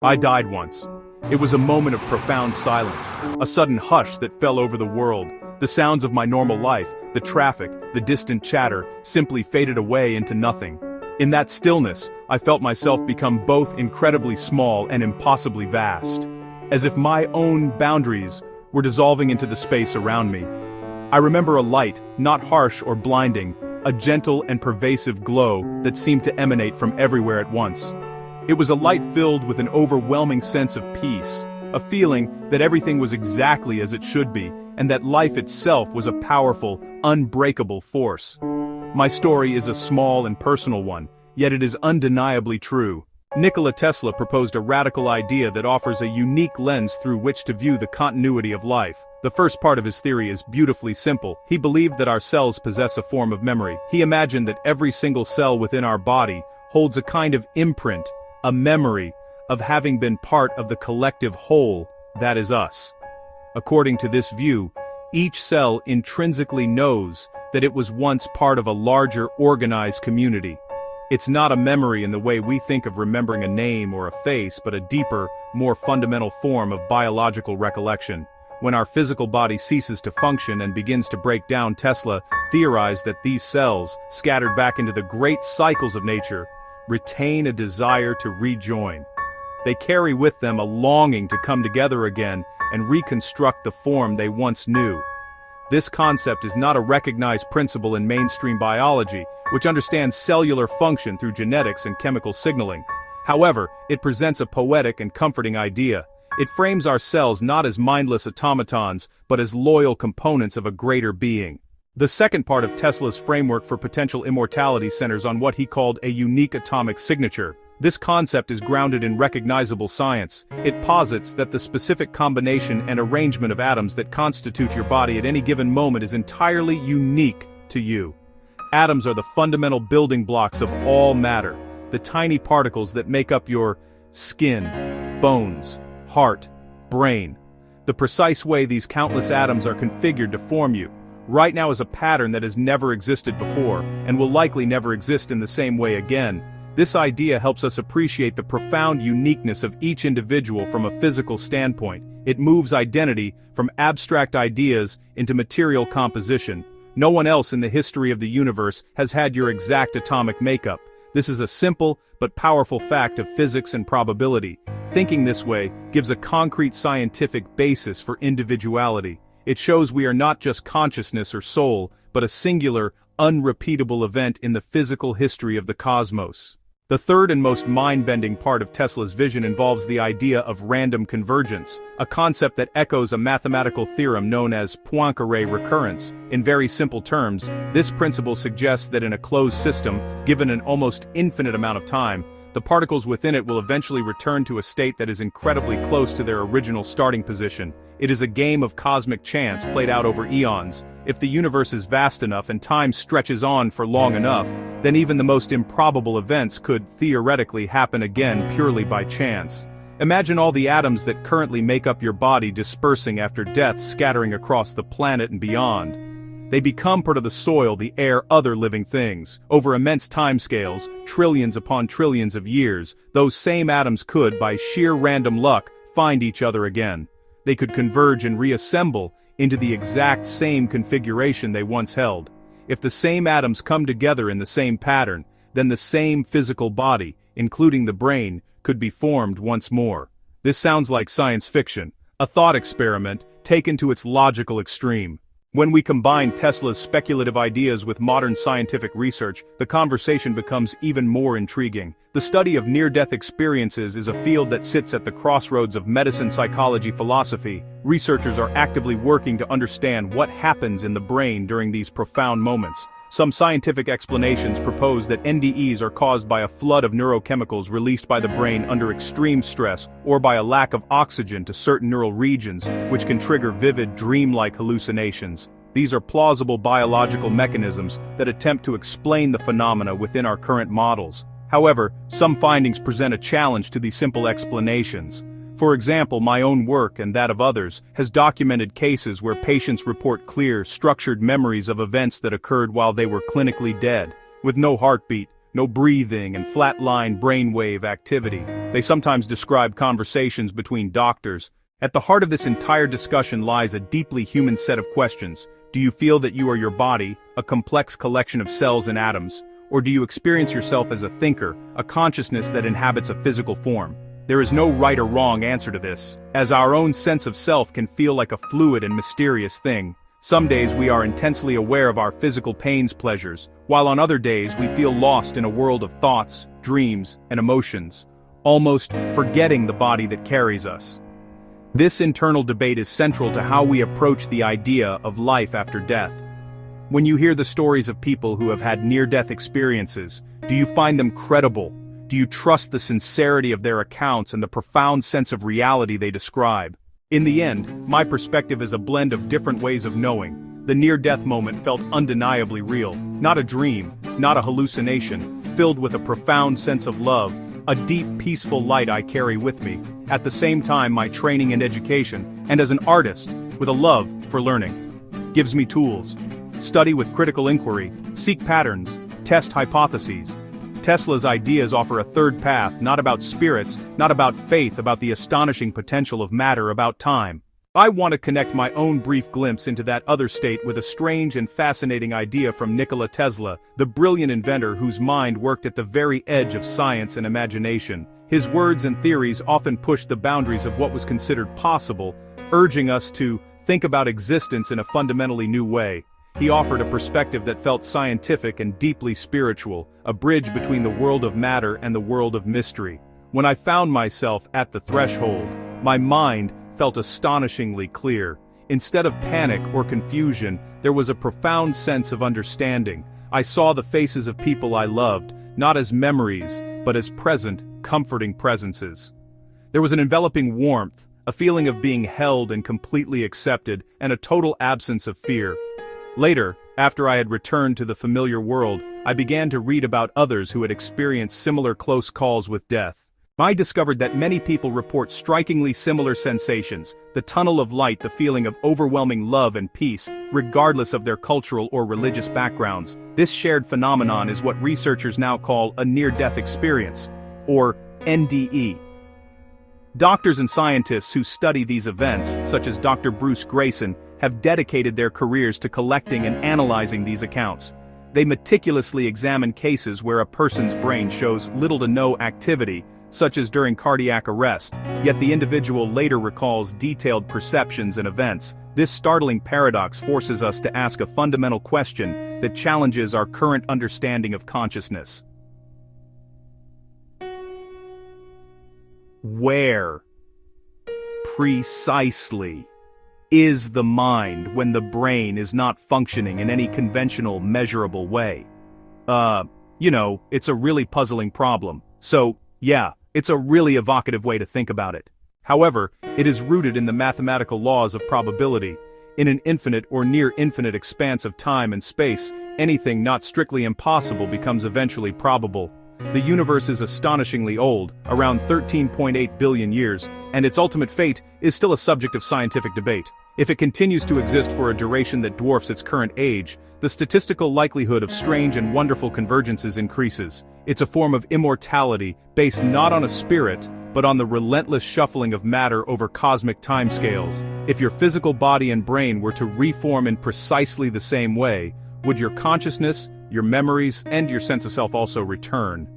I died once. It was a moment of profound silence, a sudden hush that fell over the world. The sounds of my normal life, the traffic, the distant chatter, simply faded away into nothing. In that stillness, I felt myself become both incredibly small and impossibly vast, as if my own boundaries were dissolving into the space around me. I remember a light, not harsh or blinding, a gentle and pervasive glow that seemed to emanate from everywhere at once. It was a light filled with an overwhelming sense of peace, a feeling that everything was exactly as it should be, and that life itself was a powerful, unbreakable force. My story is a small and personal one, yet it is undeniably true. Nikola Tesla proposed a radical idea that offers a unique lens through which to view the continuity of life. The first part of his theory is beautifully simple. He believed that our cells possess a form of memory. He imagined that every single cell within our body holds a kind of imprint, a memory of having been part of the collective whole that is us. According to this view, each cell intrinsically knows that it was once part of a larger organized community. It's not a memory in the way we think of remembering a name or a face, but a deeper, more fundamental form of biological recollection. When our physical body ceases to function and begins to break down, Tesla theorized that these cells, scattered back into the great cycles of nature, retain a desire to rejoin. They carry with them a longing to come together again and reconstruct the form they once knew. This concept is not a recognized principle in mainstream biology, which understands cellular function through genetics and chemical signaling. However, it presents a poetic and comforting idea. It frames our cells not as mindless automatons, but as loyal components of a greater being. The second part of Tesla's framework for potential immortality centers on what he called a unique atomic signature. This concept is grounded in recognizable science. It posits that the specific combination and arrangement of atoms that constitute your body at any given moment is entirely unique to you. Atoms are the fundamental building blocks of all matter, the tiny particles that make up your skin, bones, heart, brain. The precise way these countless atoms are configured to form you right now is a pattern that has never existed before, and will likely never exist in the same way again. This idea helps us appreciate the profound uniqueness of each individual from a physical standpoint. It moves identity from abstract ideas into material composition. No one else in the history of the universe has had your exact atomic makeup. This is a simple but powerful fact of physics and probability. Thinking this way gives a concrete scientific basis for individuality. It shows we are not just consciousness or soul, but a singular, unrepeatable event in the physical history of the cosmos. The third and most mind-bending part of Tesla's vision involves the idea of random convergence, a concept that echoes a mathematical theorem known as Poincare recurrence. In very simple terms, this principle suggests that in a closed system, given an almost infinite amount of time, the particles within it will eventually return to a state that is incredibly close to their original starting position. It is a game of cosmic chance played out over eons. If the universe is vast enough and time stretches on for long enough, then even the most improbable events could theoretically happen again purely by chance. Imagine all the atoms that currently make up your body dispersing after death, scattering across the planet and beyond. They become part of the soil, the air, other living things. Over immense timescales, trillions upon trillions of years, those same atoms could, by sheer random luck, find each other again. They could converge and reassemble into the exact same configuration they once held. If the same atoms come together in the same pattern, then the same physical body, including the brain, could be formed once more. This sounds like science fiction, a thought experiment taken to its logical extreme. When we combine Tesla's speculative ideas with modern scientific research, the conversation becomes even more intriguing. The study of near-death experiences is a field that sits at the crossroads of medicine, psychology, philosophy. Researchers are actively working to understand what happens in the brain during these profound moments. Some scientific explanations propose that NDEs are caused by a flood of neurochemicals released by the brain under extreme stress or by a lack of oxygen to certain neural regions, which can trigger vivid, dreamlike hallucinations. These are plausible biological mechanisms that attempt to explain the phenomena within our current models. However, some findings present a challenge to these simple explanations. For example, my own work and that of others has documented cases where patients report clear, structured memories of events that occurred while they were clinically dead, with no heartbeat, no breathing and flat-line brainwave activity. They sometimes describe conversations between doctors. At the heart of this entire discussion lies a deeply human set of questions. Do you feel that you are your body, a complex collection of cells and atoms? Or do you experience yourself as a thinker, a consciousness that inhabits a physical form? There is no right or wrong answer to this, as our own sense of self can feel like a fluid and mysterious thing. Some days we are intensely aware of our physical pains, pleasures, while on other days we feel lost in a world of thoughts, dreams, and emotions, almost forgetting the body that carries us. This internal debate is central to how we approach the idea of life after death. When you hear the stories of people who have had near-death experiences, do you find them credible? Do you trust the sincerity of their accounts and the profound sense of reality they describe? In the end, my perspective is a blend of different ways of knowing. The near-death moment felt undeniably real, not a dream, not a hallucination, filled with a profound sense of love, a deep, peaceful light I carry with me. At the same time, my training and education, and as an artist, with a love for learning, gives me tools. Study with critical inquiry, seek patterns, test hypotheses. Tesla's ideas offer a third path, not about spirits, not about faith, about the astonishing potential of matter, about time. I want to connect my own brief glimpse into that other state with a strange and fascinating idea from Nikola Tesla, the brilliant inventor whose mind worked at the very edge of science and imagination. His words and theories often pushed the boundaries of what was considered possible, urging us to think about existence in a fundamentally new way. He offered a perspective that felt scientific and deeply spiritual, a bridge between the world of matter and the world of mystery. When I found myself at the threshold, my mind felt astonishingly clear. Instead of panic or confusion, there was a profound sense of understanding. I saw the faces of people I loved, not as memories, but as present, comforting presences. There was an enveloping warmth, a feeling of being held and completely accepted, and a total absence of fear. Later, after I had returned to the familiar world, I began to read about others who had experienced similar close calls with death. I discovered that many people report strikingly similar sensations, the tunnel of light, the feeling of overwhelming love and peace, regardless of their cultural or religious backgrounds. This shared phenomenon is what researchers now call a near-death experience, or NDE. Doctors and scientists who study these events, such as Dr. Bruce Grayson, have dedicated their careers to collecting and analyzing these accounts. They meticulously examine cases where a person's brain shows little to no activity, such as during cardiac arrest, yet the individual later recalls detailed perceptions and events. This startling paradox forces us to ask a fundamental question that challenges our current understanding of consciousness. Where, precisely, is the mind when the brain is not functioning in any conventional, measurable way? It's a really puzzling problem. So, yeah, it's a really evocative way to think about it. However, it is rooted in the mathematical laws of probability. In an infinite or near-infinite expanse of time and space, anything not strictly impossible becomes eventually probable. The universe is astonishingly old, around 13.8 billion years, and its ultimate fate is still a subject of scientific debate. If it continues to exist for a duration that dwarfs its current age, the statistical likelihood of strange and wonderful convergences increases. It's a form of immortality based not on a spirit, but on the relentless shuffling of matter over cosmic timescales. If your physical body and brain were to reform in precisely the same way, would your consciousness, your memories, and your sense of self also return?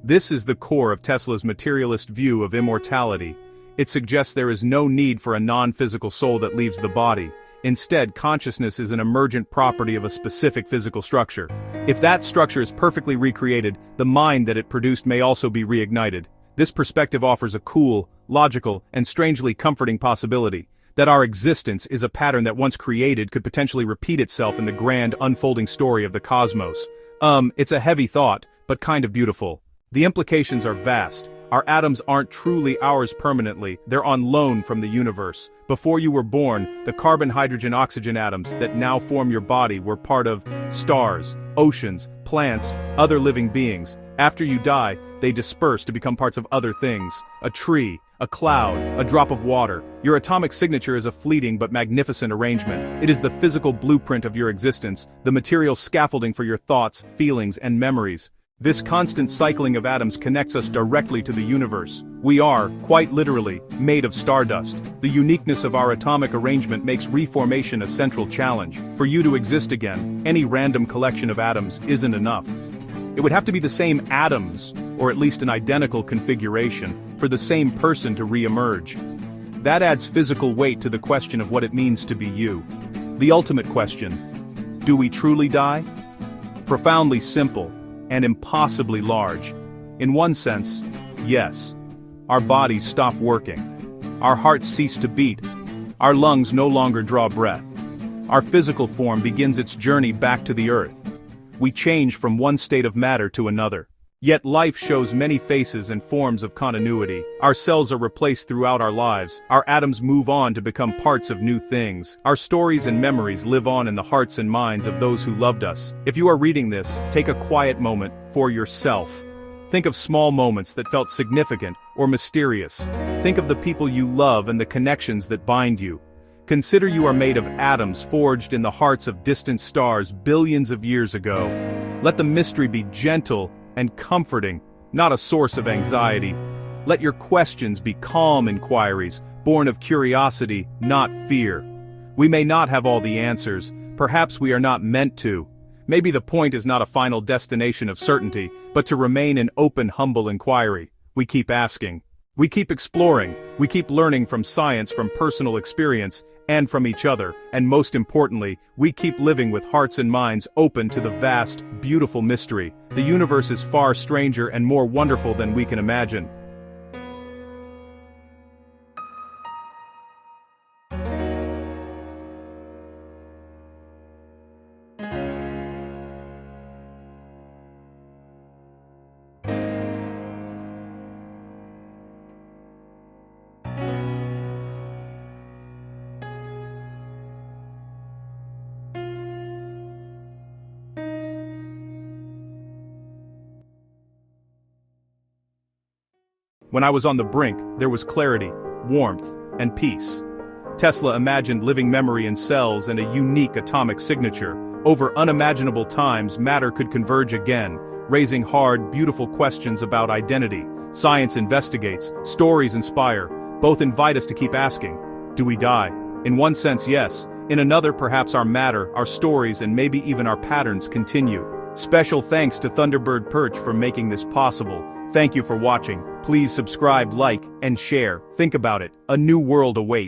This is the core of Tesla's materialist view of immortality. It suggests there is no need for a non-physical soul that leaves the body. Instead, consciousness is an emergent property of a specific physical structure. If that structure is perfectly recreated, the mind that it produced may also be reignited. This perspective offers a cool, logical, and strangely comforting possibility that our existence is a pattern that once created could potentially repeat itself in the grand unfolding story of the cosmos. It's a heavy thought, but kind of beautiful. The implications are vast. Our atoms aren't truly ours permanently, they're on loan from the universe. Before you were born, the carbon, hydrogen, oxygen atoms that now form your body were part of stars, oceans, plants, other living beings. After you die, they disperse to become parts of other things. A tree, a cloud, a drop of water. Your atomic signature is a fleeting but magnificent arrangement. It is the physical blueprint of your existence, the material scaffolding for your thoughts, feelings, and memories. This constant cycling of atoms connects us directly to the universe. We are, quite literally, made of stardust. The uniqueness of our atomic arrangement makes reformation a central challenge. For you to exist again, any random collection of atoms isn't enough. It would have to be the same atoms, or at least an identical configuration, for the same person to re-emerge. That adds physical weight to the question of what it means to be you. The ultimate question: do we truly die? Profoundly simple, and impossibly large. In one sense, yes. Our bodies stop working. Our hearts cease to beat. Our lungs no longer draw breath. Our physical form begins its journey back to the earth. We change from one state of matter to another. Yet life shows many faces and forms of continuity. Our cells are replaced throughout our lives. Our atoms move on to become parts of new things. Our stories and memories live on in the hearts and minds of those who loved us. If you are reading this, take a quiet moment for yourself. Think of small moments that felt significant or mysterious. Think of the people you love and the connections that bind you. Consider you are made of atoms forged in the hearts of distant stars billions of years ago. Let the mystery be gentle and comforting, not a source of anxiety. Let your questions be calm inquiries, born of curiosity, not fear. We may not have all the answers, perhaps we are not meant to. Maybe the point is not a final destination of certainty, but to remain in open, humble inquiry. We keep asking. We keep exploring. We keep learning from science, from personal experience, and from each other, and most importantly, we keep living with hearts and minds open to the vast, beautiful mystery. The universe is far stranger and more wonderful than we can imagine. When I was on the brink, there was clarity, warmth, and peace. Tesla imagined living memory in cells and a unique atomic signature. Over unimaginable times, matter could converge again, raising hard, beautiful questions about identity. Science investigates, stories inspire, both invite us to keep asking, do we die? In one sense, yes. In another, perhaps our matter, our stories, and maybe even our patterns continue. Special thanks to Thunderbird Perch for making this possible. Thank you for watching. Please subscribe, like, and share. Think about it. A new world awaits.